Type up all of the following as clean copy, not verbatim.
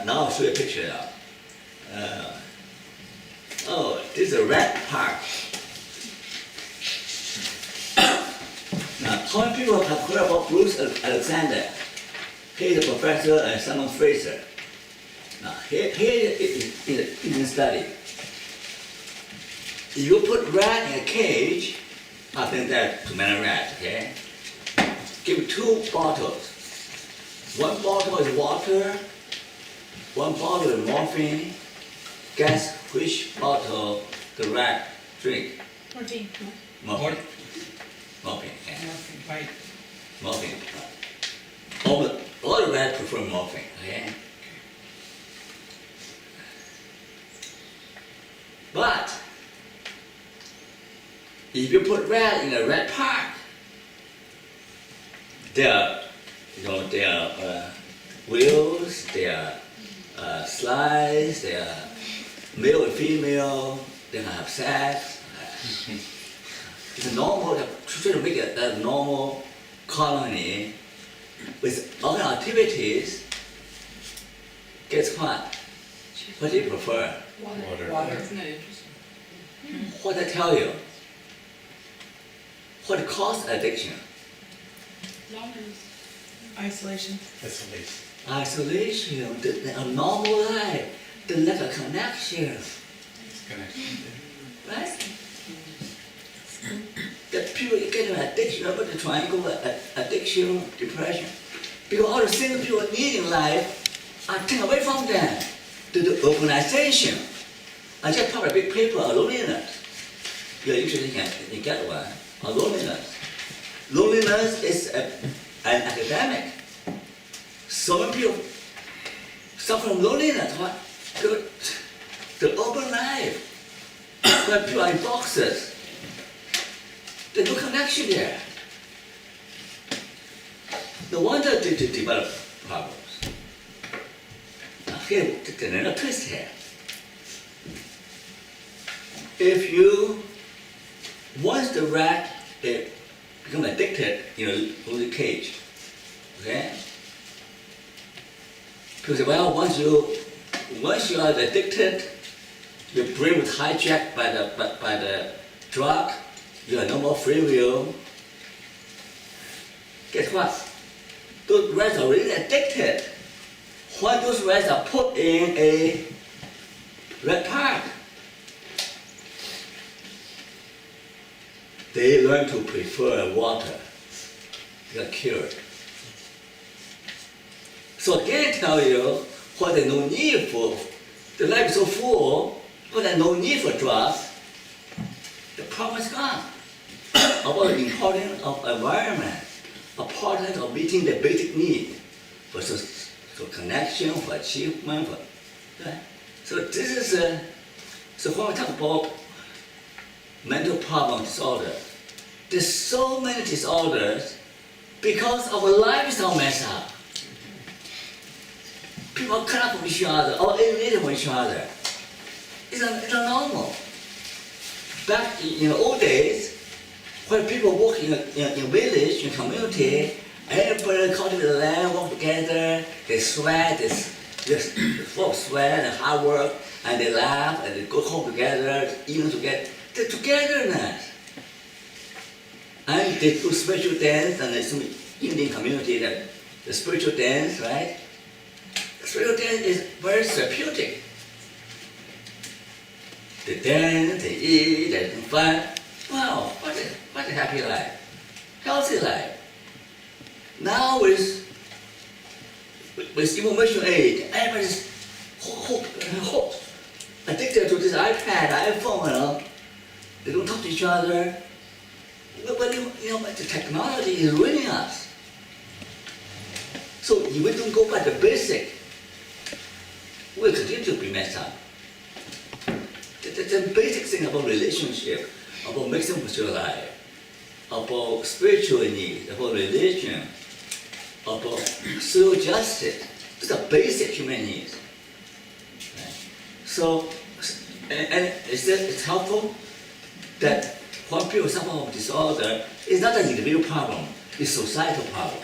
now I'll show you a picture now. Oh, this is a rat park. Now, how many people have heard about Bruce Alexander? He is a professor at Simon Fraser. Now, here is a study. If you put rat in a cage, I think that's too many rats, okay? Give 2 bottles. 1 bottle is water, 1 bottle is morphine. Guess which bottle the rat drink? Morphine. Morphine. Morphine, yeah. Right. Morphine. All the rats prefer morphine, okay? But if you put rat in a rat park, there are wheels, there are slides, there are male and female, they can have sex. It's a normal, try to make a normal colony with all the activities. Guess what? What do you prefer? Water. Isn't that interesting? What I tell you? What causes addiction? Loneliness. Isolation. Isolation, a normal life, the lack of connection, right? That people get an addiction, about the triangle, addiction, depression. Because all the things people need in life are taken away from them. The organization. I just published a big paper on loneliness. You're interested in get one on loneliness. Loneliness is an epidemic. So many people suffer from loneliness. What? The urban life, where people are in boxes, there's no connection there. No wonder they develop problems. Now here, there's another twist here. If you, once the rat become addicted, lose the cage, okay? People say, well, once you are addicted, your brain was hijacked by the drug, you have no more free will. Guess what? Those rats are really addicted. When those rats are put in a rat park, they learn to prefer water. They are cured. So again, I tell you, what there's no need for, the life is so full, but there's no need for drugs, the problem is gone. About the importance of environment, importance of meeting the basic need for connection, for achievement, right? So this is so when we talk about mental problem disorder, there's so many disorders because our life is all messed up. People are cut off from each other or alienated from each other. It's not normal. Back in the old days, when people work in a village, in a community, everybody cultivate the land, work together, they sweat, they're full of sweat and hard work, and they laugh, and they go home together, eating together. The togetherness. And they do spiritual dance, and there's some Indian community that the spiritual dance, right? Spiritual dance is very therapeutic. They dance, they eat, they have fun. Wow, what a happy life, healthy life. Now with information age, everybody's hooked, addicted to this iPad, iPhone, They don't talk to each other. But the technology is ruining us. So if we don't go by the basic, we'll continue to be messed up. The basic thing about relationship, about mixing with your life, about spiritual needs, about religion, about social justice, these are basic human needs. Right? So, and it's helpful that when people suffer from disorder, it's not an individual problem, it's a societal problem.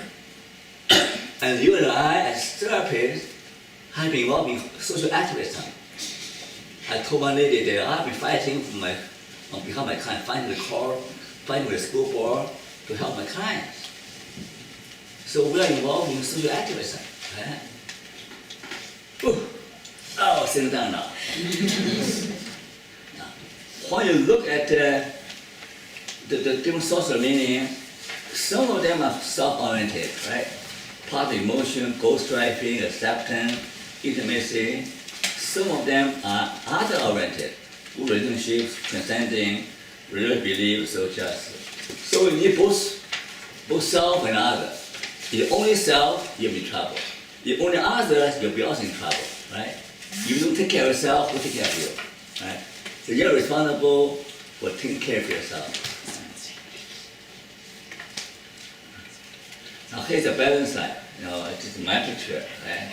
And you and I, as therapists, I've been involved in social activism. I told my lady that I've been fighting for on behalf of my client, fighting the court, fighting with the school board to help my clients. So we are involved in social activism. Right? Whew. Oh, sitting down now. Now, when you look at the different social meaning, some of them are self-oriented, right? Positive emotion, goal striving, acceptance, intimacy. Some of them are other-oriented, good relationships, transcending, religious beliefs, so just. So we need both self and other. If you only self, you'll be in trouble. If only others, you'll be also in trouble, right? If you don't take care of yourself, who take care of you, right? So you're responsible for taking care of yourself. Now here's the balance line. This is my picture, right?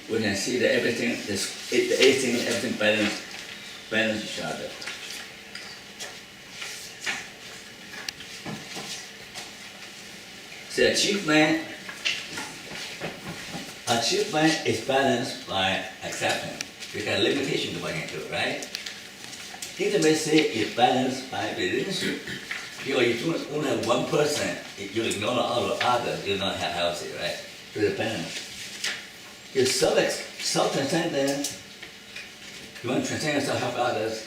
We can see that everything, the 8 things, everything balance each other. So achievement is balanced by acceptance. You got limitation to what you can do, right? Intimacy is balanced by relationship. If you only have one person, you ignore all the others, you're not healthy, right? There's a balance. If self-transcendence, you want to transcend yourself, help others,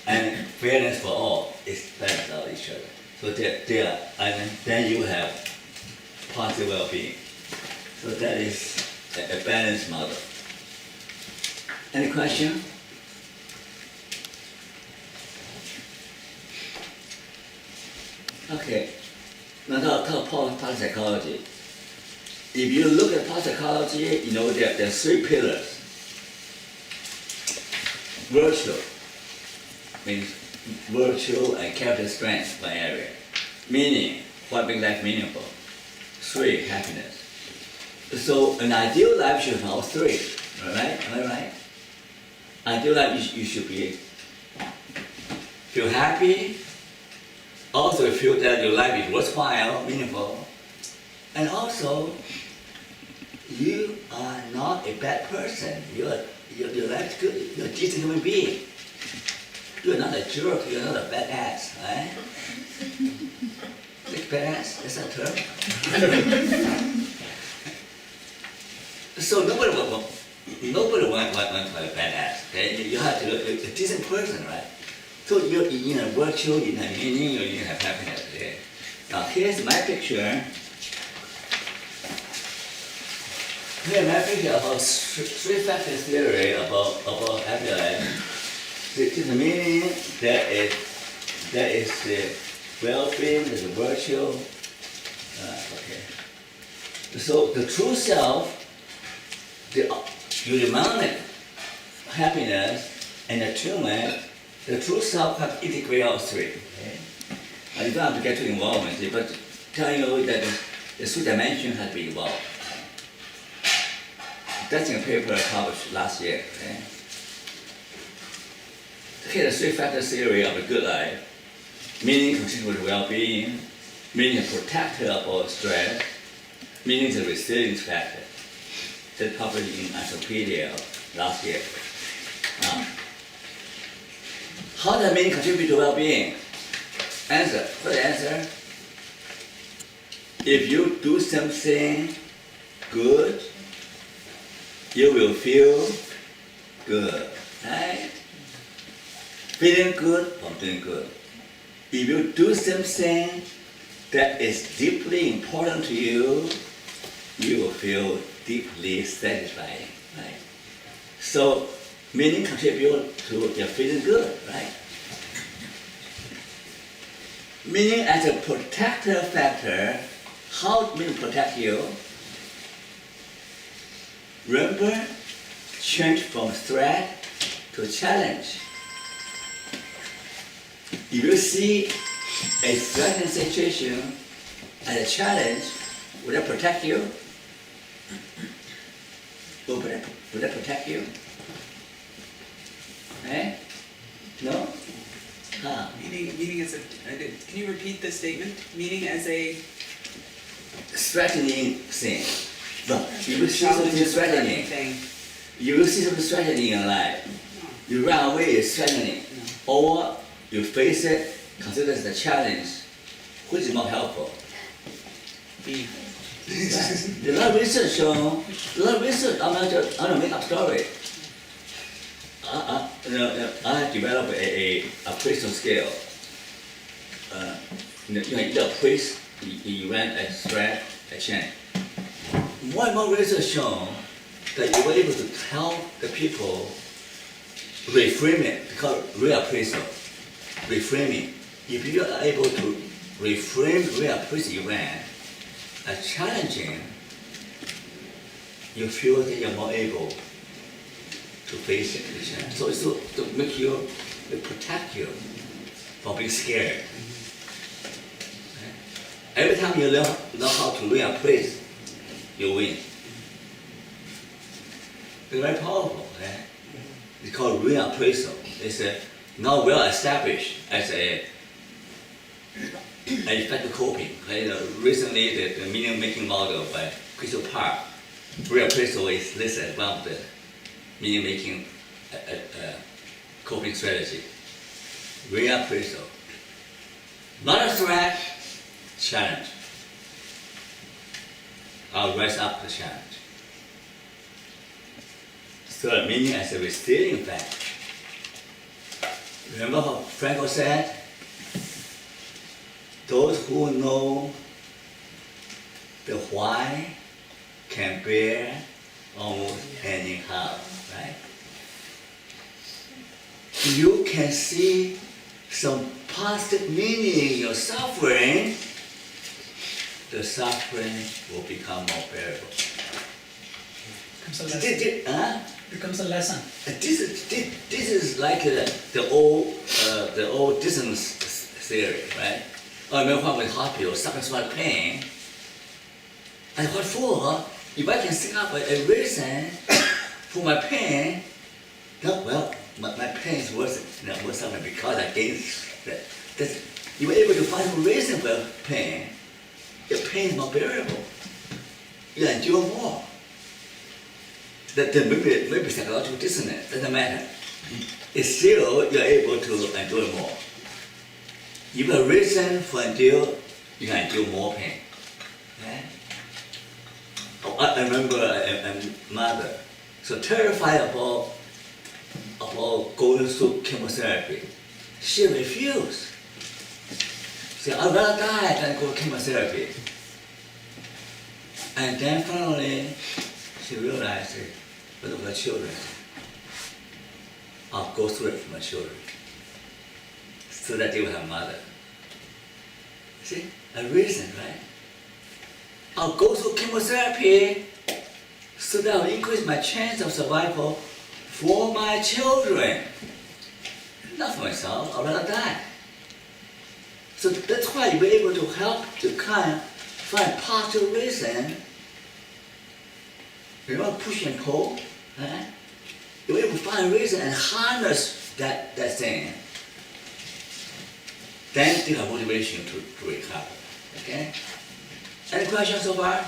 and fairness for all is balanced out each other. So and then you have positive well-being. So that is a balanced model. Any question? Okay, now talk about psychology. If you look at psychology, there are 3 pillars. Virtue means virtue and character strength, one area. Meaning, what makes life meaningful. 3, happiness. So an ideal life should have all 3, right? Am I right? Ideal life, you should feel happy, also feel that your life is worthwhile, meaningful, and also you are not a bad person. Your life is good. You're a decent human being. You're not a jerk. You're not a badass, right? Like badass? That's a term. So nobody wants to be a badass. Okay? You have to be a decent person, right? So you're in a virtue, in a meaning, you have happiness. Okay? Now here's my picture. Here's my picture about 3-factor theory about happy life. This is the meaning, that is the well-being, there's the virtue. Okay. So the true self, you demand happiness and attunement. The true self has to integrate all 3. Okay? You don't have to get too involved with it, but tell you that the 3 dimensions have to be involved. That's in a paper published last year. Okay? Here's the 3-factor theory of a good life. Meaning contribute to well-being, meaning a protector of stress, meaning the resilience factor. That published in Encyclopedia last year. Now, how does meaning contribute to well-being? Answer. What's the answer? If you do something good, you will feel good, right? Feeling good from doing good. If you do something that is deeply important to you, you will feel deeply satisfying, right? So, meaning contribute to your feeling good, right? Meaning as a protector factor, how meaning protect you? Remember, change from threat to challenge. If you see a threatening situation as a challenge, will that protect you? Will that protect you? Eh? No? Huh. Meaning as a, can you repeat the statement? Meaning as a, Threatening thing. But you will see something threatening. Thing. You will see something threatening in life. You run away, it's threatening. Or you face it, consider it a challenge. Which is more helpful? B. Right. A lot of research shown, a lot of research, I'm not make up story. I developed a appraisal scale. You can either appraise the event, a threat, a change. More and more research shown that you were able to help the people reframe it, because reappraisal, reframing. If you are able to reframe, reappraise the event as challenging, you feel that you're more able to face it, the challenge. So it's to make you, to protect you from being scared. Okay? Every time you learn how to reappraise, you win. It's very powerful. Okay? It's called reappraisal. It's now well established as an effective coping. Okay? Recently, the meaning-making model by Crystal Park, reappraisal is listed as one of the meaning-making coping strategy. Reappraisal. Not a threat, challenge. I'll rise up to the challenge. Third, meaning as a resilient factor. Remember how Franco said, those who know the why can bear almost any harm, right? You can see some positive meaning in your suffering, the suffering will become more bearable. Becomes a lesson. Becomes a lesson. This is like the old distance theory, right? I remember when I was in hospital, suffering so much pain. And what for? If I can think up a reason for my pain, no, well, my pain is worse than because I gained that. You were able to find a reason for pain. Your pain is more bearable. You endure more. That maybe psychological dissonance, doesn't matter. It's still you're able to endure more. If you have a reason for endure, you can endure more pain. Okay? Oh, I remember a mother, so terrified about going through chemotherapy. She refused. She said, I'd rather die than go to chemotherapy. And then finally, she realized it. But of her children, I'll go through it for my children, so that they will have a mother. See, a reason, right? I'll go through chemotherapy, so that I'll increase my chance of survival for my children, not for myself. I'd rather die. So that's why you're able to help to find positive reason. Remember push and pull? Right? You're able to find a reason and harness that thing. Then you have motivation to recover. Okay? Any questions so far?